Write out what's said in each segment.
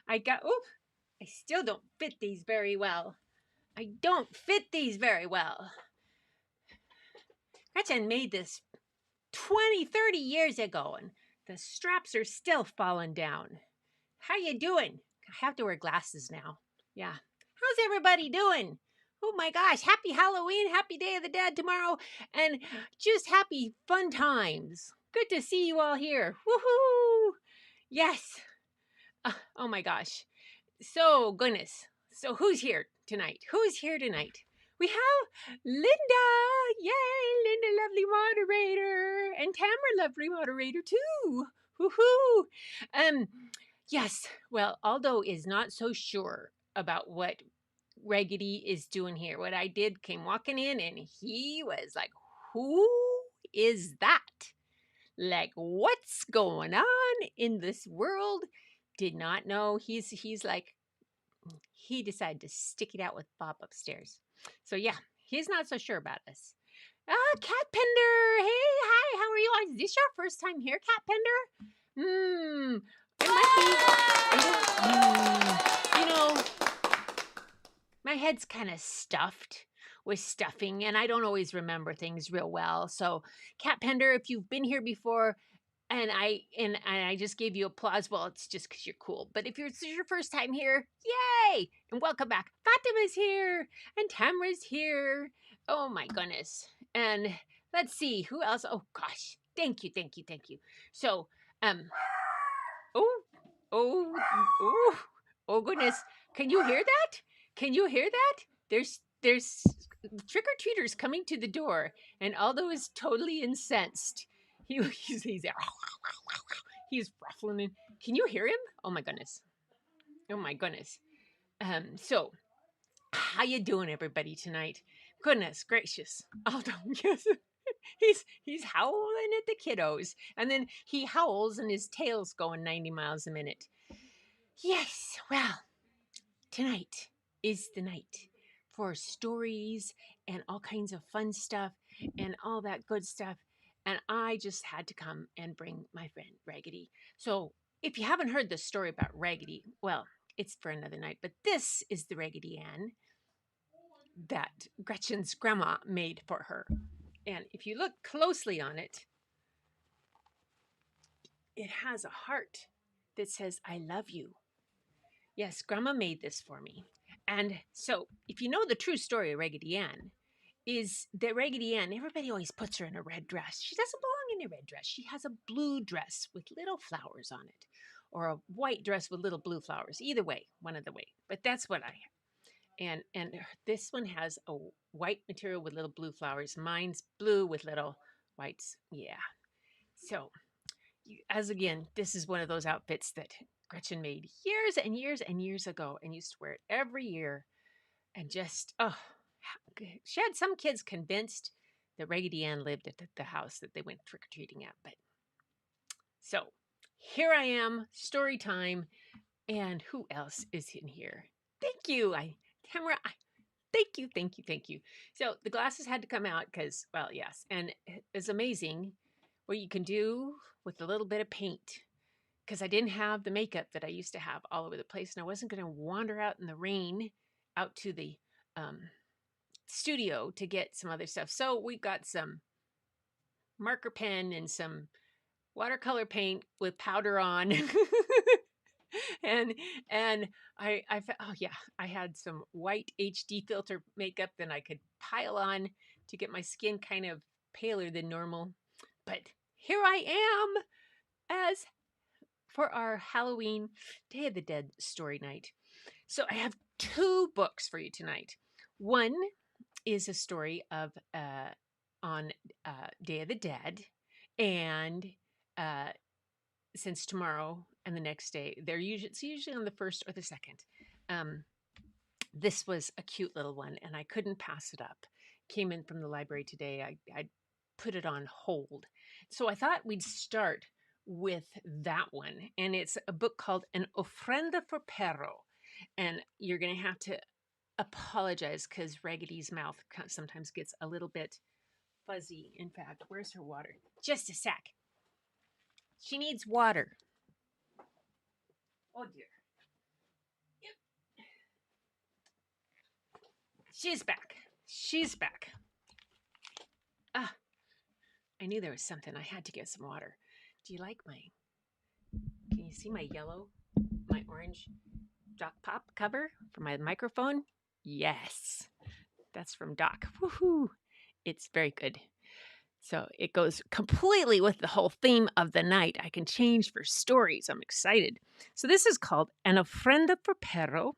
I still don't fit these very well. I don't fit these very well. Gretchen made this 20, 30 years ago, and the straps are still falling down. How you doing? I have to wear glasses now. Yeah. How's everybody doing? Oh my gosh, happy Halloween, happy Day of the Dead tomorrow, and just happy fun times. Good to see you all here. Woohoo! Yes. Oh my gosh. So, goodness. So, who's here tonight? Who's here tonight? We have Linda. Yay, Linda, lovely moderator. And Tamara, lovely moderator, too. Woohoo. Yes. Well, Aldo is not so sure about what Raggedy is doing here. What I did came walking in and he was like, who is that? Like, what's going on in this world? Did not know. He's like, he decided to stick it out with Bob upstairs. So yeah, he's not so sure about us. Cat Pender. Hey, hi, how are you? Is this your first time here, Cat Pender? It might be. You know, my head's kind of stuffed with stuffing, and I don't always remember things real well. So, Cat Pender, if you've been here before, and I just gave you applause. Well, it's just because you're cool. But if this is your first time here, yay! And welcome back. Fatima's here, and Tamara's here. Oh my goodness. And let's see who else. Oh gosh, thank you, thank you, thank you. So, oh, oh, oh goodness. Can you hear that? Can you hear that? There's trick or treaters coming to the door, and Aldo is totally incensed. He's there. He's ruffling. Can you hear him? Oh my goodness. Oh my goodness. So how you doing, everybody, tonight? Goodness gracious. Aldo, yes. He's howling at the kiddos, and then he howls, and his tail's going 90 miles a minute. Yes. Well, tonight is the night for stories and all kinds of fun stuff and all that good stuff. And I just had to come and bring my friend Raggedy. So if you haven't heard the story about Raggedy, well, it's for another night. But this is the Raggedy Ann that Gretchen's grandma made for her. And if you look closely on it, it has a heart that says, I love you. Yes, Grandma made this for me. And so, if you know the true story of Raggedy Ann, is that Raggedy Ann, everybody always puts her in a red dress. She doesn't belong in a red dress. She has a blue dress with little flowers on it, or a white dress with little blue flowers. Either way, one of the way. But that's what I have. And this one has a white material with little blue flowers. Mine's blue with little whites. Yeah. So, as again, this is one of those outfits that Gretchen made years and years and years ago and used to wear it every year. And just, oh, she had some kids convinced that Raggedy Ann lived at the house that they went trick or treating at. But so here I am, story time. And who else is in here? Thank you. Tamara, thank you, thank you, thank you. So the glasses had to come out because, well, yes. And it's amazing what you can do with a little bit of paint. Because I didn't have the makeup that I used to have all over the place, and I wasn't going to wander out in the rain out to the studio to get some other stuff. So we got some marker pen and some watercolor paint with powder on. and oh yeah, I had some white HD filter makeup that I could pile on to get my skin kind of paler than normal. But here I am as for our Halloween Day of the Dead story night. So I have two books for you tonight. One is a story of on Day of the Dead, and since tomorrow and the next day, it's usually on the first or the second. This was a cute little one, and I couldn't pass it up. Came in from the library today. I put it on hold, so I thought we'd start with that one. And it's a book called An Ofrenda for Perro. And you're going to have to apologize because Raggedy's mouth sometimes gets a little bit fuzzy. In fact, where's her water? Just a sec. She needs water. Oh dear. She's back. She's back. Ah, I knew there was something. I had to get some water. Do you like my? Can you see my yellow, my orange Doc Pop cover for my microphone? Yes, that's from Doc. Woohoo! It's very good. So it goes completely with the whole theme of the night. I can change for stories. I'm excited. So this is called An Ofrenda for Perro.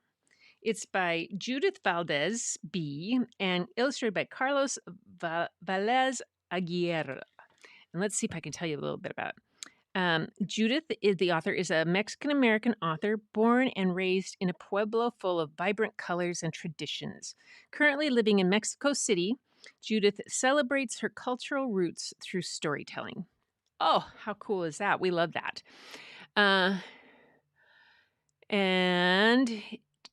It's by Judith Valdez B. and illustrated by Carlos Valez Aguirre. And let's see if I can tell you a little bit about it. Judith, the author, is a Mexican-American author born and raised in a pueblo full of vibrant colors and traditions. Currently living in Mexico City, Judith celebrates her cultural roots through storytelling. Oh, how cool is that? We love that. And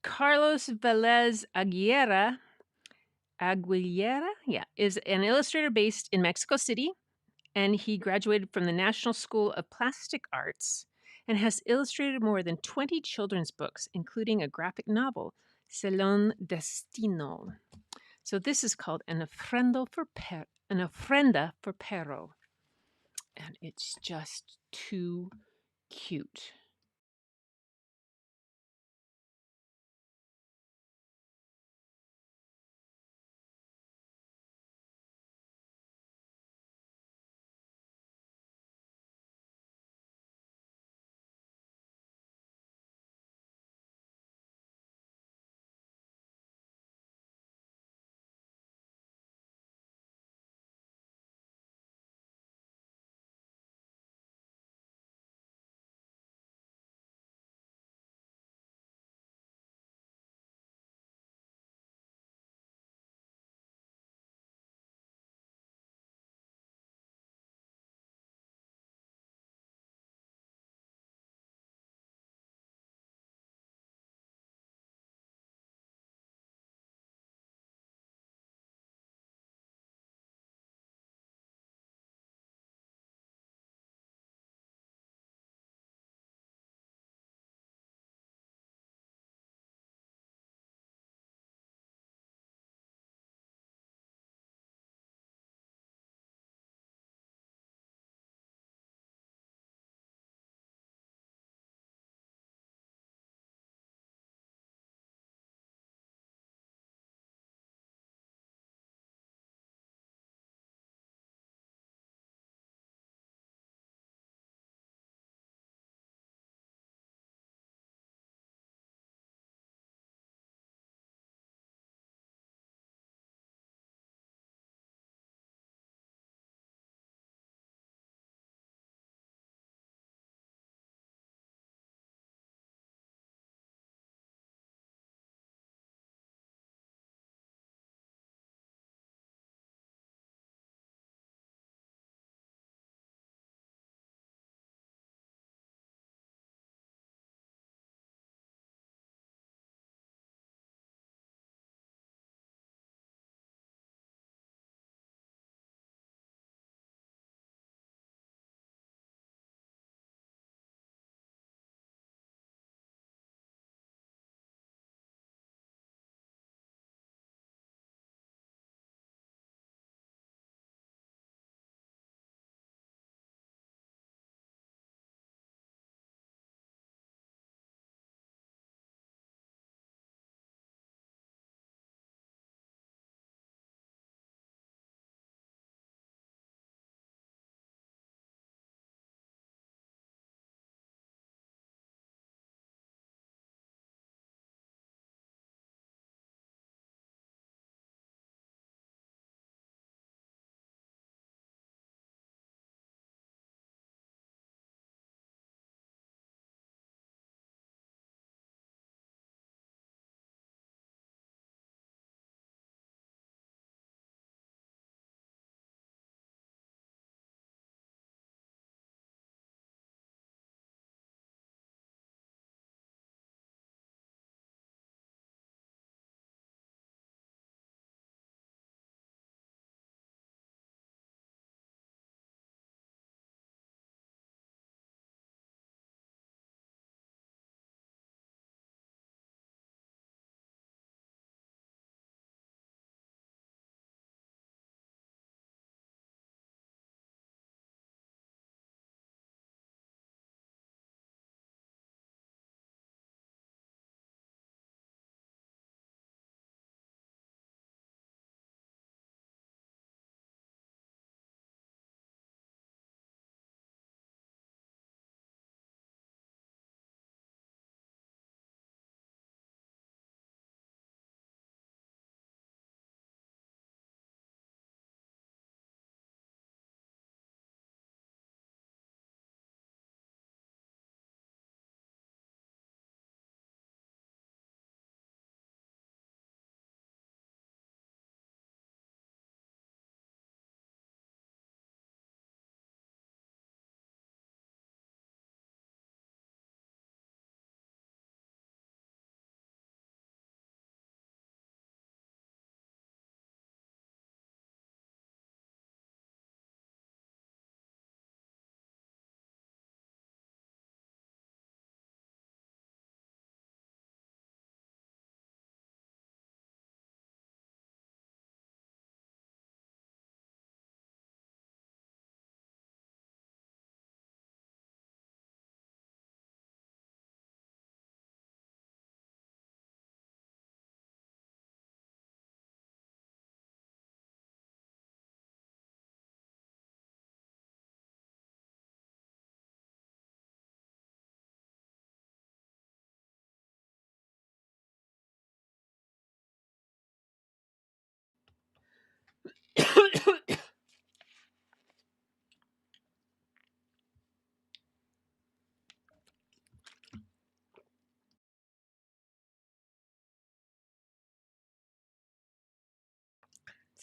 Carlos Velez Aguilera, is an illustrator based in Mexico City, and he graduated from the National School of Plastic Arts and has illustrated more than 20 children's books, including a graphic novel, Selon Destino. So this is called An Ofrenda for Perro, and it's just too cute.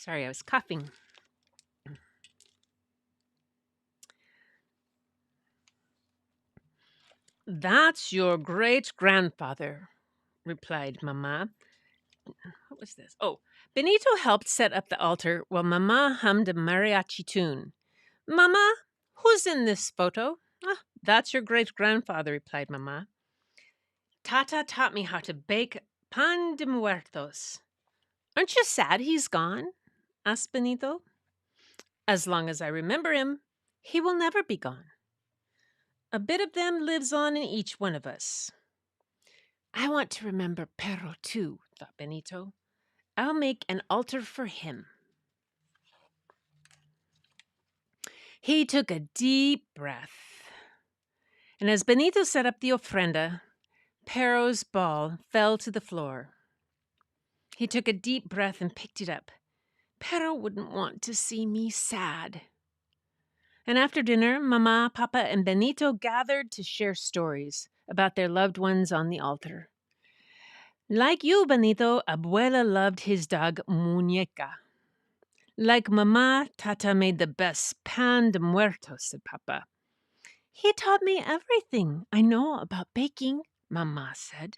Sorry, I was coughing. That's your great-grandfather, replied Mamma. What was this? Oh, Benito helped set up the altar while Mamma hummed a mariachi tune. Mamma, who's in this photo? Ah, that's your great-grandfather, replied Mamma. Tata taught me how to bake pan de muertos. Aren't you sad he's gone? Asked Benito. As long as I remember him, he will never be gone. A bit of them lives on in each one of us. I want to remember Perro too, thought Benito. I'll make an altar for him. He took a deep breath. And as Benito set up the ofrenda, Perro's ball fell to the floor. He took a deep breath and picked it up. Perro wouldn't want to see me sad. And after dinner, Mama, Papa, and Benito gathered to share stories about their loved ones on the altar. Like you, Benito, Abuela loved his dog, Muñeca. Like Mama, Tata made the best pan de muertos, said Papa. He taught me everything I know about baking, Mama said.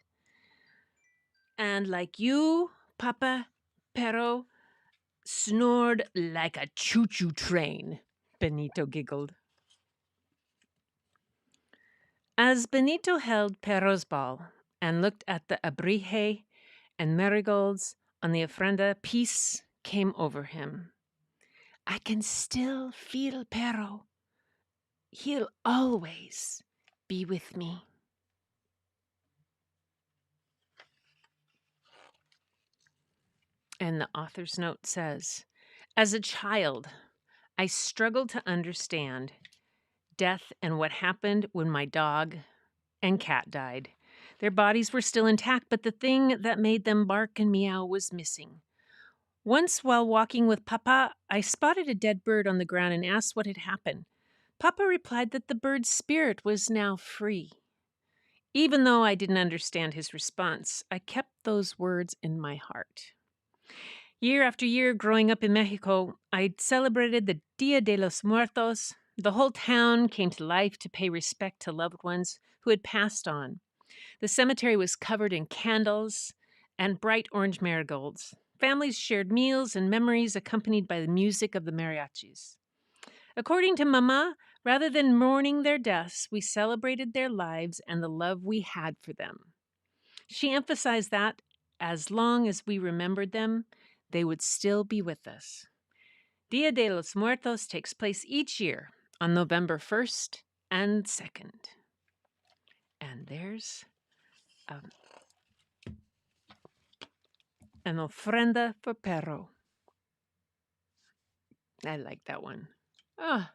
And like you, Papa, Perro snored like a choo-choo train, Benito giggled. As Benito held Perro's ball and looked at the abrije and marigolds on the ofrenda, peace came over him. I can still feel Perro. He'll always be with me. And the author's note says, as a child, I struggled to understand death and what happened when my dog and cat died. Their bodies were still intact, but the thing that made them bark and meow was missing. Once, while walking with Papa, I spotted a dead bird on the ground and asked what had happened. Papa replied that the bird's spirit was now free. Even though I didn't understand his response, I kept those words in my heart. Year after year, growing up in Mexico, I celebrated the Dia De Los Muertos. The whole town came to life to pay respect to loved ones who had passed on. The cemetery was covered in candles and bright orange marigolds. Families shared meals and memories accompanied by the music of the mariachis. According to Mama, rather than mourning their deaths, we celebrated their lives and the love we had for them. She emphasized that, as long as we remembered them, they would still be with us. Dia de los Muertos takes place each year on November 1st and 2nd. And there's an ofrenda for Perro. I like that one. Ah.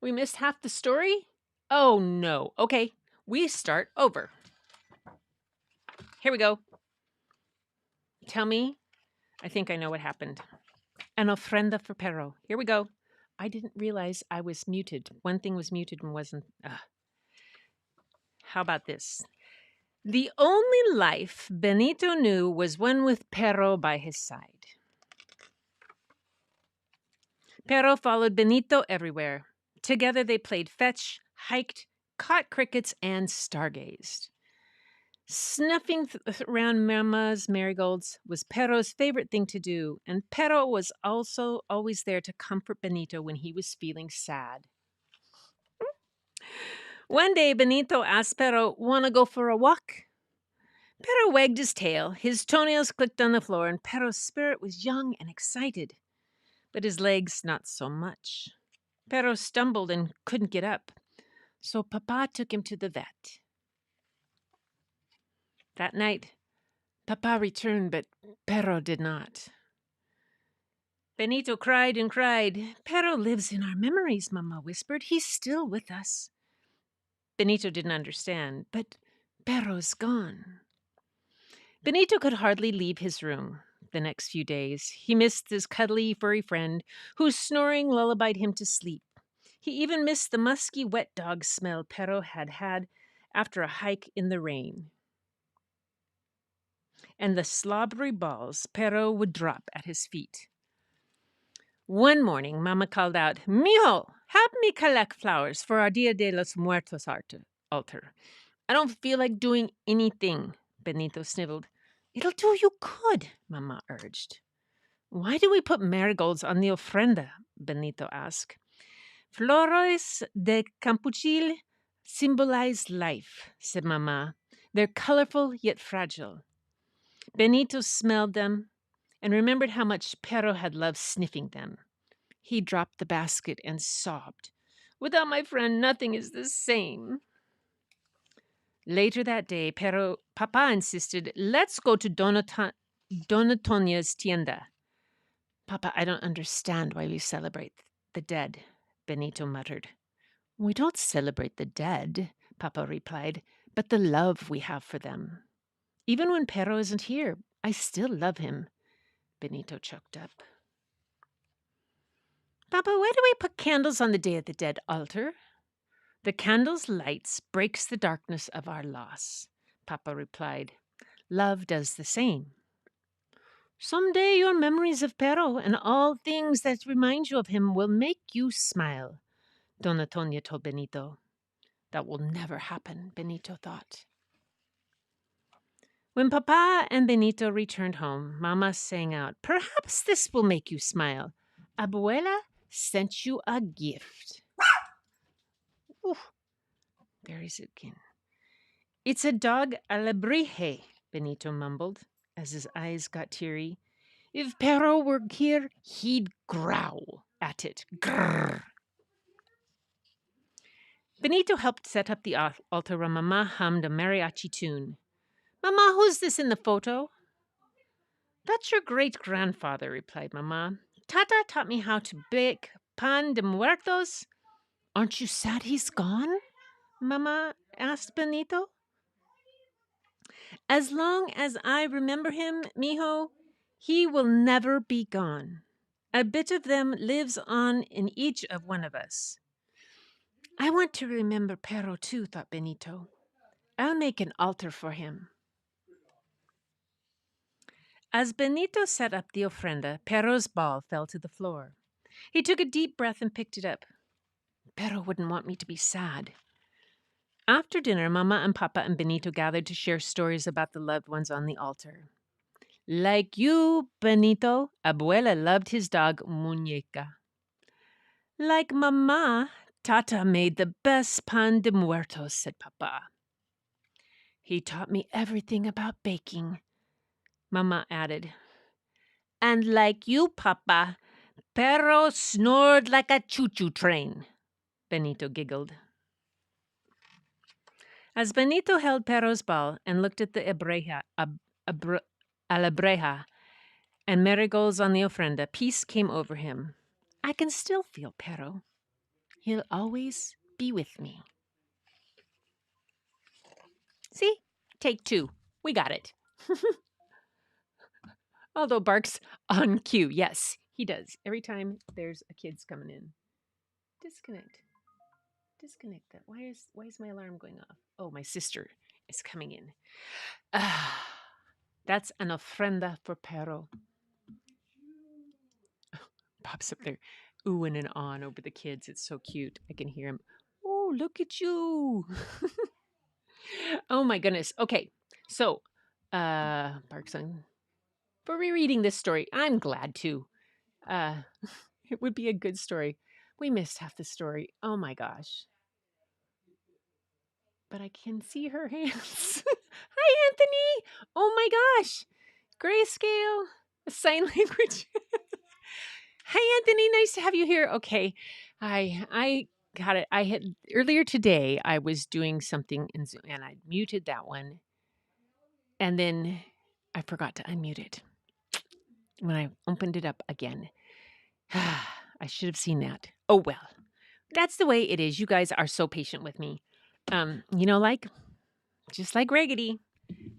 We missed half the story? Oh, no. Okay, we start over. Here we go. Tell me. I think I know what happened. An ofrenda for Perro. Here we go. I didn't realize I was muted. One thing was muted and wasn't. How about this? The only life Benito knew was one with Perro by his side. Perro followed Benito everywhere. Together they played fetch, hiked, caught crickets, and stargazed. Snuffing around Mama's marigolds was Perro's favorite thing to do, and Perro was also always there to comfort Benito when he was feeling sad. One day, Benito asked Perro, "Want to go for a walk?" Perro wagged his tail, his toenails clicked on the floor, and Perro's spirit was young and excited, but his legs not so much. Perro stumbled and couldn't get up, so Papa took him to the vet. That night, Papa returned, but Perro did not. Benito cried and cried. Perro lives in our memories, Mama whispered. He's still with us. Benito didn't understand, but Perro's gone. Benito could hardly leave his room the next few days. He missed his cuddly, furry friend, whose snoring lullabied him to sleep. He even missed the musky, wet dog smell Perro had had after a hike in the rain. and the slobbery balls Pero would drop at his feet. One morning, Mama called out, Mijo, help me collect flowers for our Dia de los Muertos altar. I don't feel like doing anything, Benito sniveled. It'll do you good, Mama urged. Why do we put marigolds on the ofrenda? Benito asked. Flores de campuchil symbolize life, said Mama. They're colorful yet fragile. Benito smelled them and remembered how much Pero had loved sniffing them. He dropped the basket and sobbed. Without my friend, nothing is the same. Later that day, Papa insisted, let's go to Donatonia's tienda. Papa, I don't understand why we celebrate the dead, Benito muttered. We don't celebrate the dead, Papa replied, but the love we have for them. Even when Pero isn't here, I still love him, Benito choked up. Papa, why do we put candles on the Day of the Dead altar? The candle's lights breaks the darkness of our loss, Papa replied. Love does the same. Someday your memories of Pero and all things that remind you of him will make you smile, Dona Tonia told Benito. That will never happen, Benito thought. When Papa and Benito returned home, Mama sang out, Perhaps this will make you smile. Abuela sent you a gift. Ooh, there is it again. It's a dog alebrije, Benito mumbled as his eyes got teary. If Pero were here, he'd growl at it. Grrr. Benito helped set up the altar while Mama hummed a mariachi tune. Mama, who's this in the photo? That's your great-grandfather, replied Mama. Tata taught me how to bake pan de muertos. Aren't you sad he's gone? Mama asked Benito. As long as I remember him, mijo, he will never be gone. A bit of them lives on in each of one of us. I want to remember Pero too, thought Benito. I'll make an altar for him. As Benito set up the ofrenda, Pero's ball fell to the floor. He took a deep breath and picked it up. Pero wouldn't want me to be sad. After dinner, Mama and Papa and Benito gathered to share stories about the loved ones on the altar. Like you, Benito, Abuela loved his dog, Muñeca. Like Mama, Tata made the best pan de muertos, said Papa. He taught me everything about baking, Mama added. And like you, Papa, Pero snored like a choo-choo train, Benito giggled. As Benito held Pero's ball and looked at the alabreja and marigolds on the ofrenda, peace came over him. I can still feel Pero. He'll always be with me. See? Take two. We got it. Although barks on cue. Yes, he does. Every time there's a kid's coming in. Disconnect that. Why is my alarm going off? Oh, my sister is coming in. That's an ofrenda for Pero. Pops up there, oohing and on over the kids. It's so cute. I can hear him. Oh, look at you. Oh my goodness. Okay, so barks on for rereading this story. I'm glad too. It would be a good story. We missed half the story. Oh my gosh. But I can see her hands. Hi, Anthony. Oh my gosh. Grayscale. Sign language. Hi, Anthony. Nice to have you here. Okay. I got it. I had earlier today, I was doing something in Zoom and I muted that one. And then I forgot to unmute it when I opened it up again. I should have seen that. Oh, well. That's the way it is. You guys are so patient with me. Just like Raggedy,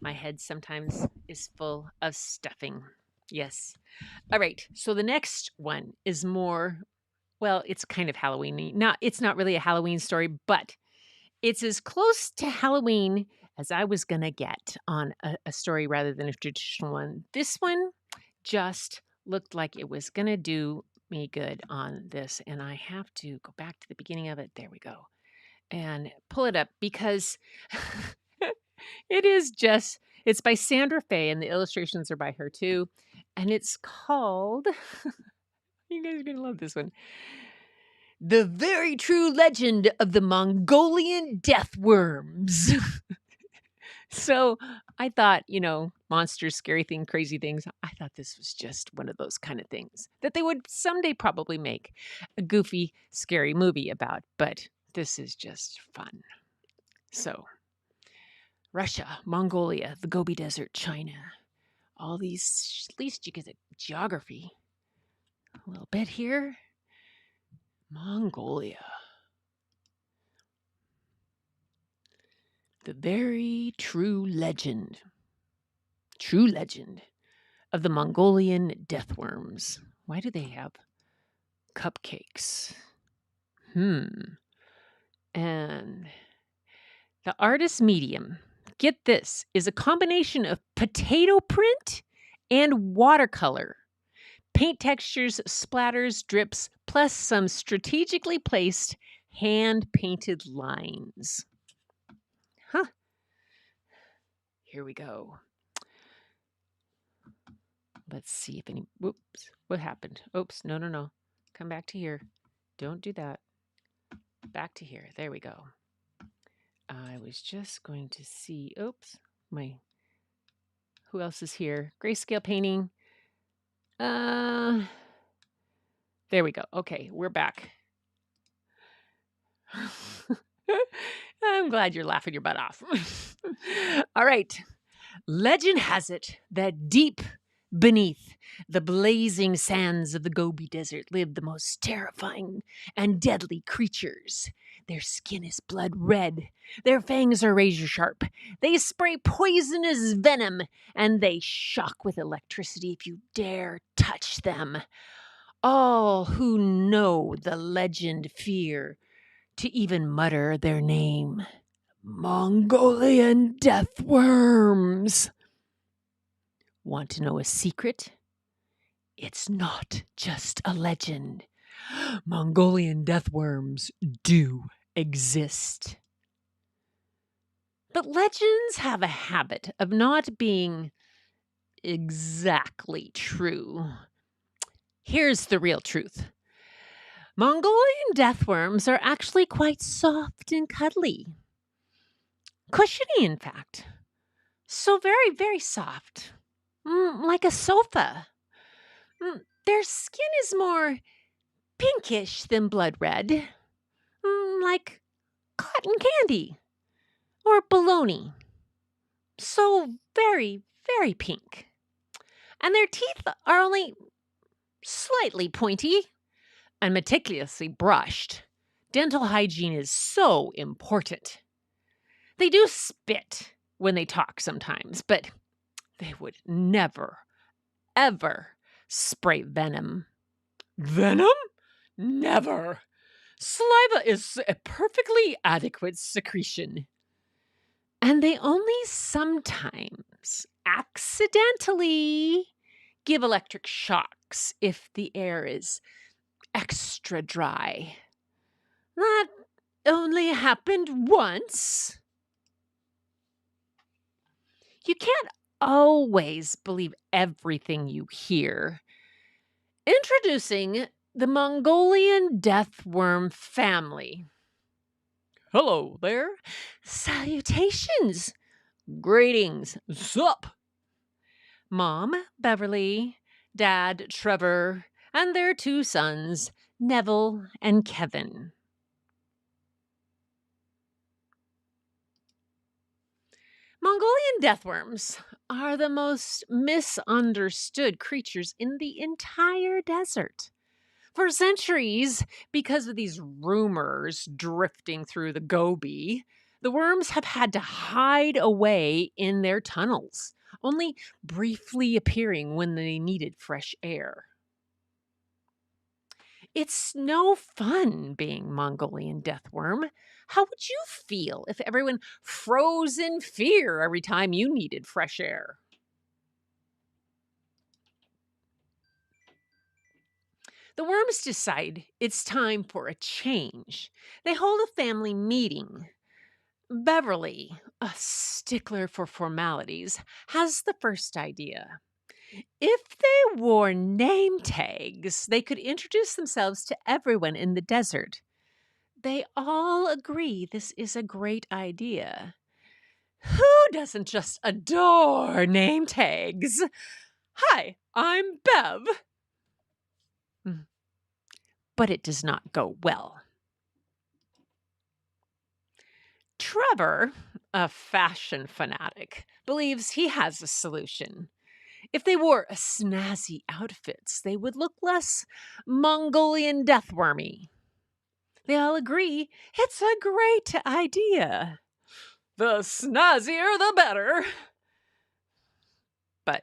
my head sometimes is full of stuffing. Yes. All right. So the next one is more, well, it's kind of Halloween-y. It's not really a Halloween story, but it's as close to Halloween as I was going to get on a story rather than a traditional one. This one just looked like it was going to do me good on this. And I have to go back to the beginning of it. There we go. And pull it up because it's by Sandra Fay and the illustrations are by her too. And it's called, you guys are going to love this one. The Very True Legend of the Mongolian Death Worms. So I thought, monsters, scary things, crazy things. I thought this was just one of those kind of things that they would someday probably make a goofy, scary movie about. But this is just fun. So Russia, Mongolia, the Gobi Desert, China, all these, at least you get the geography. A little bit here. Mongolia. The very true legend of the Mongolian death worms. Why do they have cupcakes? And the artist's medium, get this, is a combination of potato print and watercolor. Paint textures, splatters, drips, plus some strategically placed hand-painted lines. Here we go. Let's see if any... Whoops. What happened? Oops. No. Come back to here. Don't do that. Back to here. There we go. I was just going to see... Oops. Who else is here? Grayscale painting. There we go. Okay, we're back. I'm glad you're laughing your butt off. All right. Legend has it that deep beneath the blazing sands of the Gobi Desert live the most terrifying and deadly creatures. Their skin is blood red. Their fangs are razor sharp. They spray poisonous venom, and they shock with electricity if you dare touch them. All who know the legend fear to even mutter their name. Mongolian death worms. Want to know a secret? It's not just a legend. Mongolian death worms do exist. But legends have a habit of not being exactly true. Here's the real truth. Mongolian death worms are actually quite soft and cuddly. Cushiony, in fact. So very, very soft. Like a sofa. Their skin is more pinkish than blood red. Like cotton candy. Or bologna. So very, very pink. And their teeth are only slightly pointy and meticulously brushed. Dental hygiene is so important. They do spit when they talk sometimes, but they would never, ever spray venom. Venom? Never. Saliva is a perfectly adequate secretion. And they only sometimes accidentally give electric shocks if the air is extra dry. That only happened once. You can't always believe everything you hear. Introducing the Mongolian death worm family. Hello there. Salutations. Greetings. Sup. Mom, Beverly, Dad, Trevor, and their two sons, Neville and Kevin. Mongolian death worms are the most misunderstood creatures in the entire desert. For centuries, because of these rumors drifting through the Gobi, the worms have had to hide away in their tunnels, only briefly appearing when they needed fresh air. It's no fun being Mongolian deathworm. How would you feel if everyone froze in fear every time you needed fresh air? The worms decide it's time for a change. They hold a family meeting. Beverly, a stickler for formalities, has the first idea. If they wore name tags, they could introduce themselves to everyone in the desert. They all agree this is a great idea. Who doesn't just adore name tags? Hi, I'm Bev. Mm, But it does not go well. Trevor, a fashion fanatic, believes he has a solution. If they wore snazzy outfits, they would look less Mongolian deathwormy. They all agree it's a great idea. The snazzier, the better. But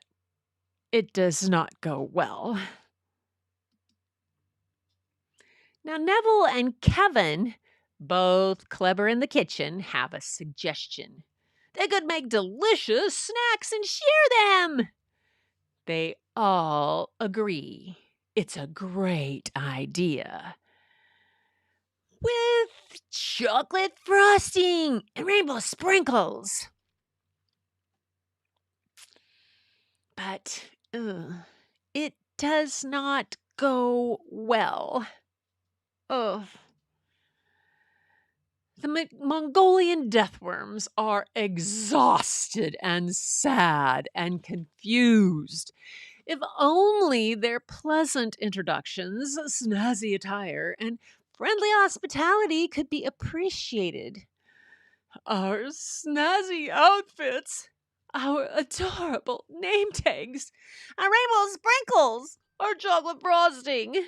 it does not go well. Now, Neville and Kevin, both clever in the kitchen, have a suggestion. They could make delicious snacks and share them. They all agree it's a great idea. With chocolate frosting and rainbow sprinkles. But it does not go well. Ugh. The Mongolian deathworms are exhausted and sad and confused. If only their pleasant introductions, snazzy attire, and friendly hospitality could be appreciated. Our snazzy outfits, our adorable name tags, our rainbow sprinkles, our chocolate frosting.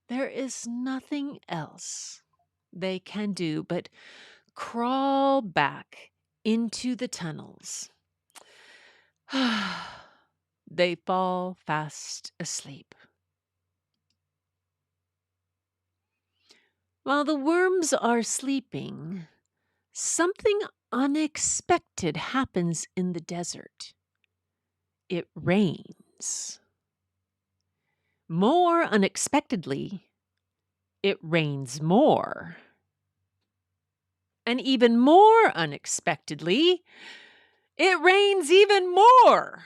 There is nothing else they can do but crawl back into the tunnels. They fall fast asleep. While the worms are sleeping, something unexpected happens in the desert. It rains. More unexpectedly, it rains more. And even more unexpectedly, it rains even more.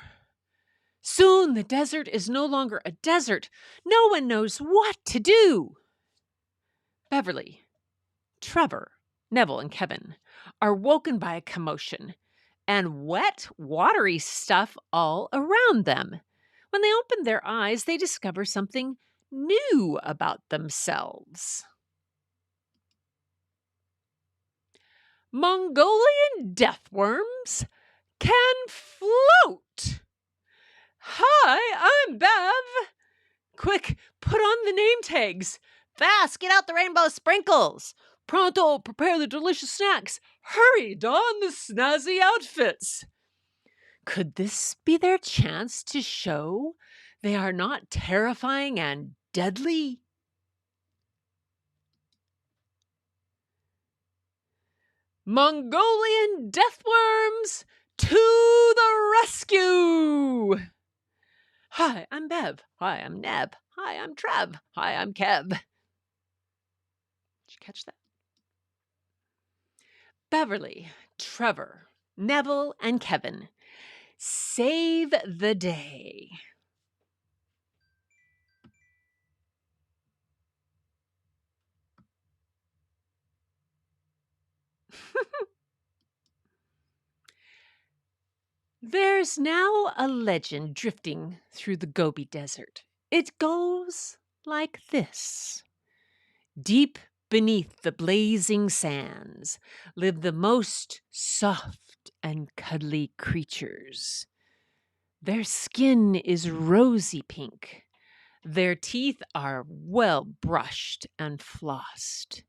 Soon the desert is no longer a desert. No one knows what to do. Beverly, Trevor, Neville, and Kevin are woken by a commotion and wet, watery stuff all around them. When they open their eyes, they discover something new about themselves. Mongolian deathworms can float. Hi, I'm Bev. Quick, put on the name tags. Fast, get out the rainbow sprinkles. Pronto, prepare the delicious snacks. Hurry, don the snazzy outfits. Could this be their chance to show they are not terrifying and deadly? Mongolian deathworms to the rescue! Hi, I'm Bev. Hi, I'm Neb. Hi, I'm Trev. Hi, I'm Kev. Did you catch that? Beverly, Trevor, Neville, and Kevin save the day. There's now a legend drifting through the Gobi Desert. It goes like this. Deep beneath the blazing sands live the most soft and cuddly creatures. Their skin is rosy pink. Their teeth are well brushed and flossed.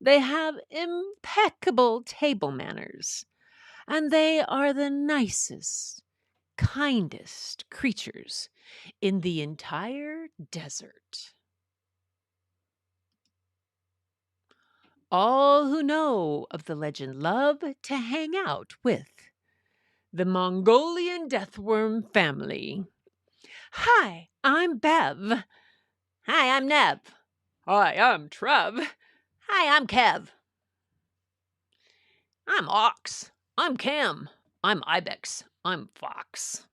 They have impeccable table manners, and they are the nicest, kindest creatures in the entire desert. All who know of the legend love to hang out with the Mongolian deathworm family. Hi, I'm Bev. Hi, I'm Nev. Hi, I'm Trev. Hi, I'm Kev. I'm Ox. I'm Cam. I'm Ibex. I'm Fox.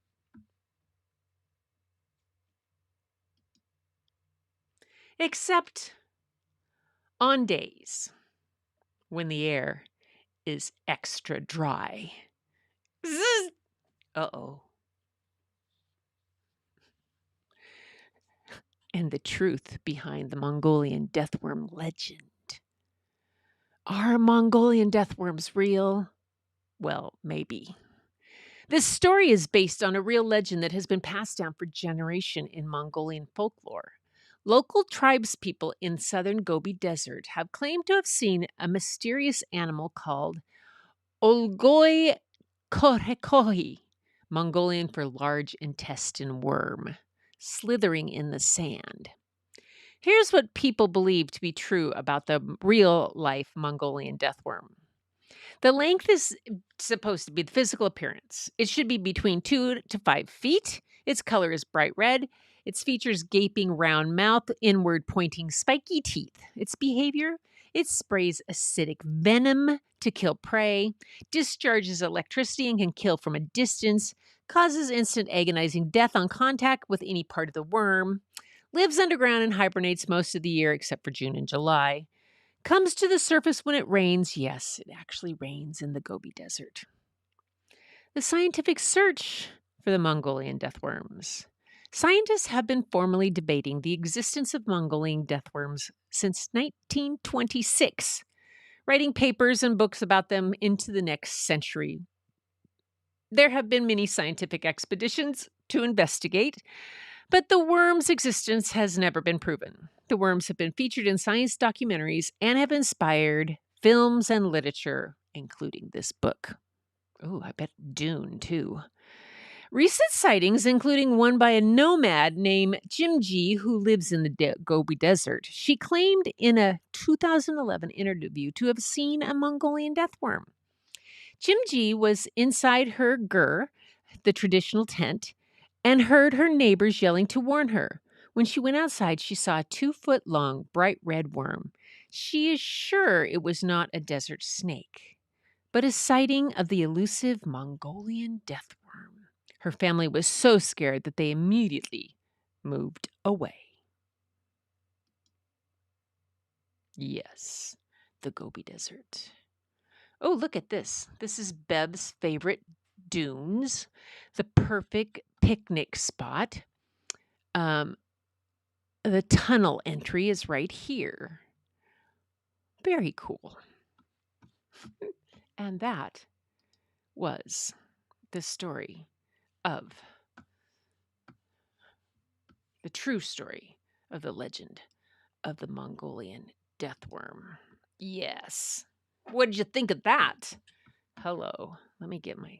Except on days when the air is extra dry. Zzz. Uh-oh. And the truth behind the Mongolian deathworm legend. Are Mongolian deathworms real? Well, maybe. This story is based on a real legend that has been passed down for generations in Mongolian folklore. Local tribespeople in southern Gobi Desert have claimed to have seen a mysterious animal called Olgoi Korekohi, Mongolian for large intestine worm, slithering in the sand. Here's what people believe to be true about the real life Mongolian deathworm. The length is supposed to be the physical appearance. It should be between 2 to 5 feet. Its color is bright red. Its features gaping round mouth, inward pointing spiky teeth. Its behavior, it sprays acidic venom to kill prey, discharges electricity and can kill from a distance, causes instant agonizing death on contact with any part of the worm, lives underground and hibernates most of the year except for June and July. Comes to the surface when it rains. Yes, it actually rains in the Gobi Desert. The scientific search for the Mongolian deathworms. Scientists have been formally debating the existence of Mongolian deathworms since 1926, writing papers and books about them into the next century. There have been many scientific expeditions to investigate, but the worm's existence has never been proven. The worms have been featured in science documentaries and have inspired films and literature, including this book. Oh, I bet Dune, too. Recent sightings, including one by a nomad named Jimji who lives in the Gobi Desert. She claimed in a 2011 interview to have seen a Mongolian deathworm. Jimji was inside her gur, the traditional tent, and heard her neighbors yelling to warn her. When she went outside, she saw a 2-foot-long, bright red worm. She is sure it was not a desert snake, but a sighting of the elusive Mongolian deathworm. Her family was so scared that they immediately moved away. Yes, the Gobi Desert. Oh, look at this. This is Beb's favorite dunes, the perfect picnic spot. The tunnel entry is right here. Very cool. And that was the story of the true story of the legend of the Mongolian deathworm. Yes. What did you think of that? Hello. Let me get my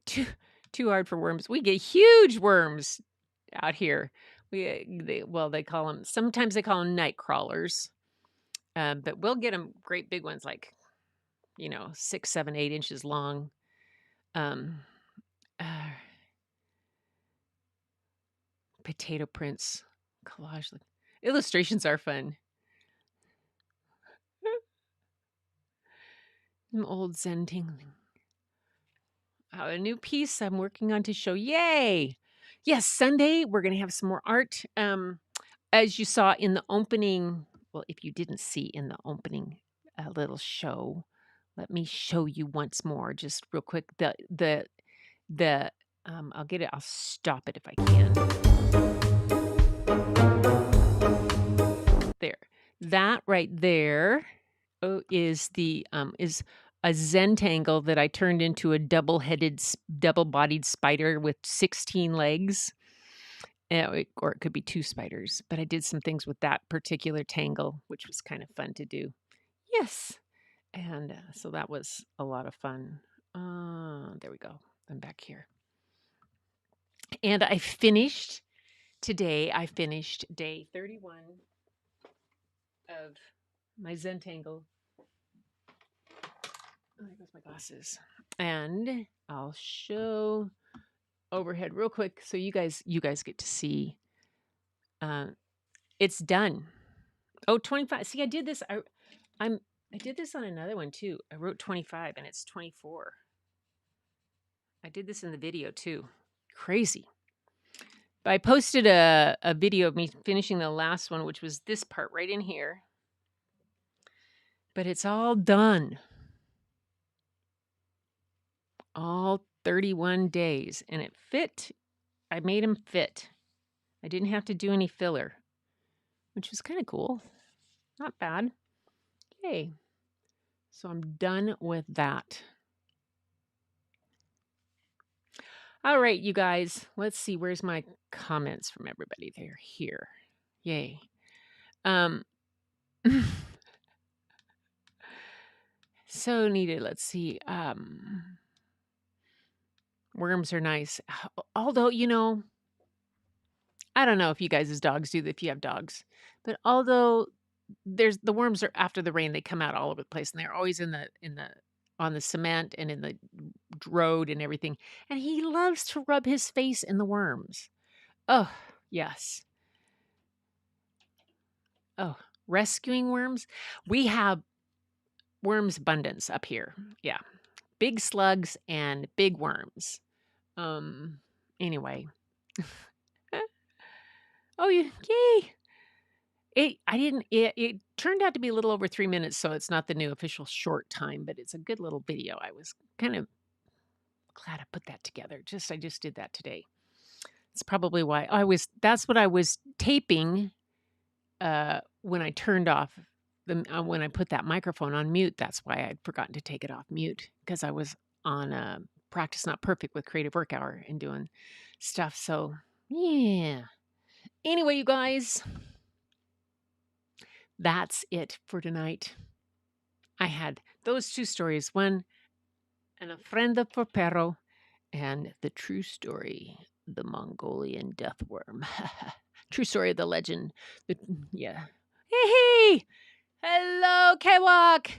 too hard for worms. We get huge worms out here. They call them, sometimes they call them night crawlers. But we'll get them great big ones, like, 6, 7, 8 inches long. Um, uh, Potato prints, collage. Illustrations are fun. Some old Zen tingling. A new piece I'm working on to show. Yay! Yes, Sunday we're going to have some more art. As you saw in the opening, well, if you didn't see in the opening little show, let me show you once more, just real quick. I'll get it. I'll stop it if I can. There, that right there is a Zentangle that I turned into a double-bodied spider with 16 legs. Or it could be 2 spiders, but I did some things with that particular tangle, which was kind of fun to do. Yes. And so that was a lot of fun. There we go. I'm back here. And I finished day 31 of my Zentangle. Oh, there goes my glasses. And I'll show overhead real quick so you guys get to see. It's done. Oh, 25. See, I did this. I did this on another one too. I wrote 25 and it's 24. I did this in the video too. Crazy. But I posted a video of me finishing the last one, which was this part right in here. But it's all done. All 31 days. And it fit. I made them fit. I didn't have to do any filler, which was kind of cool. Not bad. Yay. So I'm done with that. All right, you guys. Let's see. Where's my comments from everybody? They're here. Yay. So needed. Let's see. Worms are nice. Although, I don't know if you guys' dogs do that, if you have dogs. But although there's the worms are after the rain, they come out all over the place and they're always on the cement and in the road and everything. And he loves to rub his face in the worms. Oh, yes. Oh, rescuing worms. We have worms abundance up here. Yeah. Big slugs and big worms. Anyway. Oh, yay. It turned out to be a little over 3 minutes, so it's not the new official short time, but it's a good little video. I was kind of glad I put that together. I just did that today. It's probably why that's what I was taping when I turned off when I put that microphone on mute. That's why I'd forgotten to take it off mute, because I was on Practice Not Perfect with Creative Work Hour and doing stuff. So, yeah. Anyway, you guys, that's it for tonight. I had those two stories, one, an ofrenda for perro, and the true story, the Mongolian death worm. True story of the legend. Yeah. Hey! Hello, K-Walk!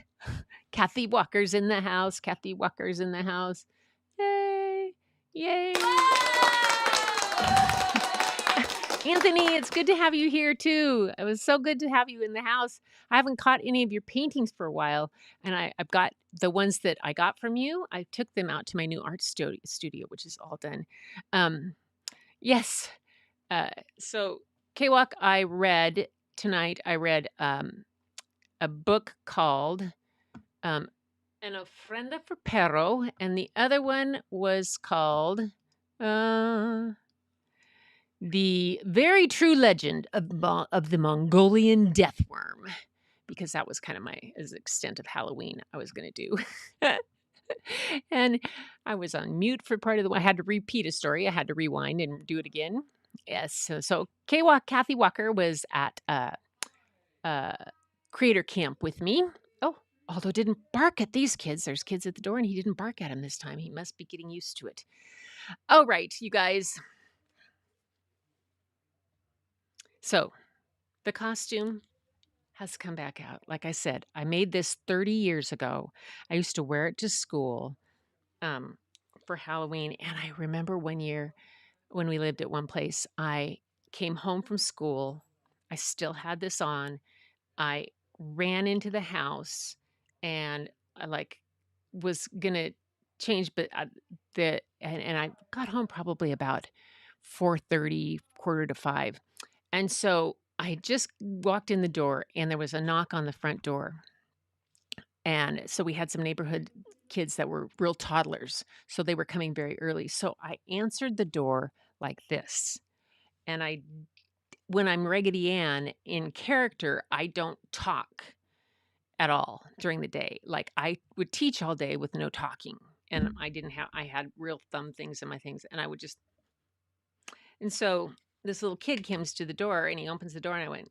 Kathy Walker's in the house. Kathy Walker's in the house. Hey! Yay! Anthony, it's good to have you here too. It was so good to have you in the house. I haven't caught any of your paintings for a while, and I've got the ones that I got from you. I took them out to my new art studio, which is all done. Yes. So K-Walk, I read a book called An Ofrenda for Perro, and the other one was called The Very True Legend of the Mongolian Death Worm, because that was kind of my extent of Halloween I was going to do. And I was on mute for part of I had to repeat a story. I had to rewind and do it again. Yes. So Kathy Walker was at creator camp with me. Oh, although didn't bark at these kids. There's kids at the door and he didn't bark at him this time. He must be getting used to it. All right, you guys. So the costume has come back out. Like I said, I made this 30 years ago. I used to wear it to school for Halloween. And I remember one year when we lived at one place, I came home from school. I still had this on. I ran into the house and I was going to change, but and I got home probably about 4:30, quarter to 5. And so I just walked in the door and there was a knock on the front door. And so we had some neighborhood kids that were real toddlers. So they were coming very early. So I answered the door like this. And when I'm Raggedy Ann in character, I don't talk at all during the day. Like I would teach all day with no talking. And I had real thumb things in my things. And I would just, and so this little kid comes to the door and he opens the door and I went,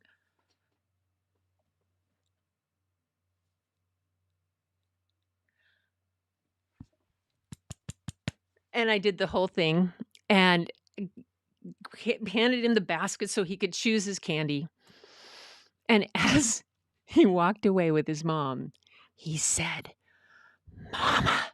and I did the whole thing and handed him the basket so he could choose his candy. And as He walked away with his mom. He said, "Mama,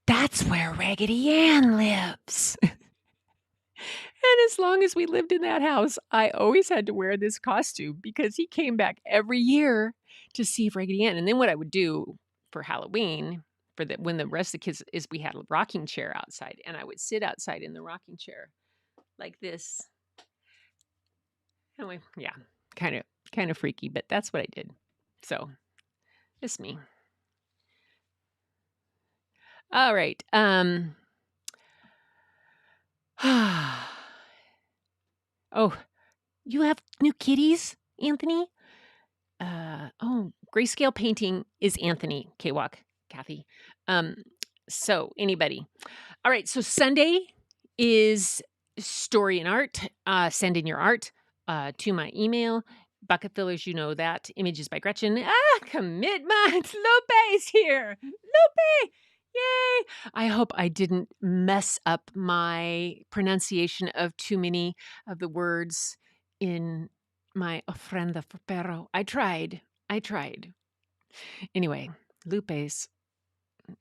that's where Raggedy Ann lives." And as long as we lived in that house, I always had to wear this costume because he came back every year to see if Raggedy Ann. And then what I would do for Halloween, when the rest of the kids is we had a rocking chair outside, and I would sit outside in the rocking chair like this. Anyway, yeah, kind of freaky, but that's what I did. So, it's me. All right. Oh, you have new kitties, Anthony? Grayscale painting is Anthony Kwok, Kathy. So anybody. All right, so Sunday is story and art. Send in your art to my email. Bucket fillers, you know that. Images by Gretchen. Commitment. Lupe is here. Lupe. Yay. I hope I didn't mess up my pronunciation of too many of the words in my ofrenda for perro. I tried. Anyway, Lupe's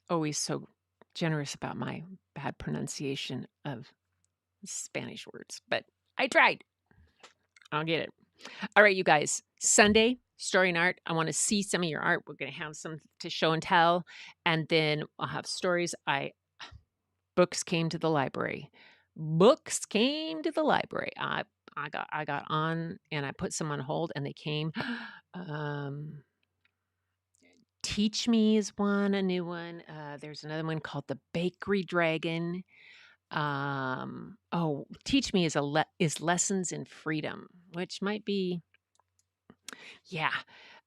always so generous about my bad pronunciation of Spanish words, but I tried. I'll get it. All right, you guys. Sunday, story and art. I want to see some of your art. We're going to have some to show and tell, and then I'll have stories. Books came to the library. I got on and I put some on hold and they came. Teach Me is one, a new one. There's another one called The Bakery Dragon. Teach Me is Lessons in Freedom, which might be, yeah,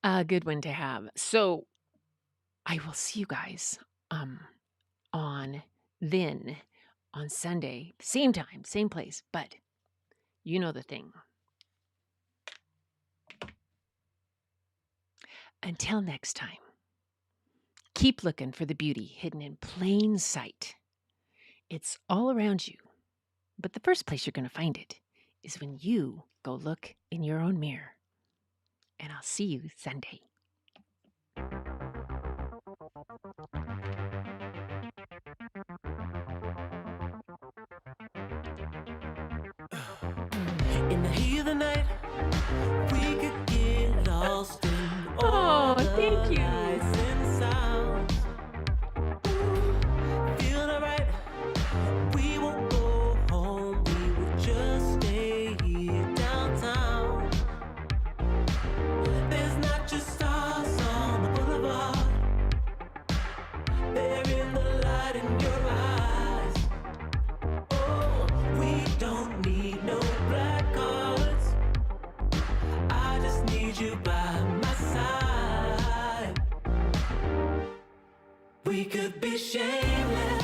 a good one to have. So I will see you guys on Sunday, same time, same place, but you know the thing. Until next time, keep looking for the beauty hidden in plain sight. It's all around you, but the first place you're going to find it is when you go look in your own mirror. And I'll see you Sunday. In the heat of the night, we could get lost in all thank you. lights and sounds. Feeling alright, we won't go home, we will just stay here downtown. There's not just stars on the boulevard, they're in the light in your eyes. Oh, we don't need no black cards, I just need you by my side. We could be shameless.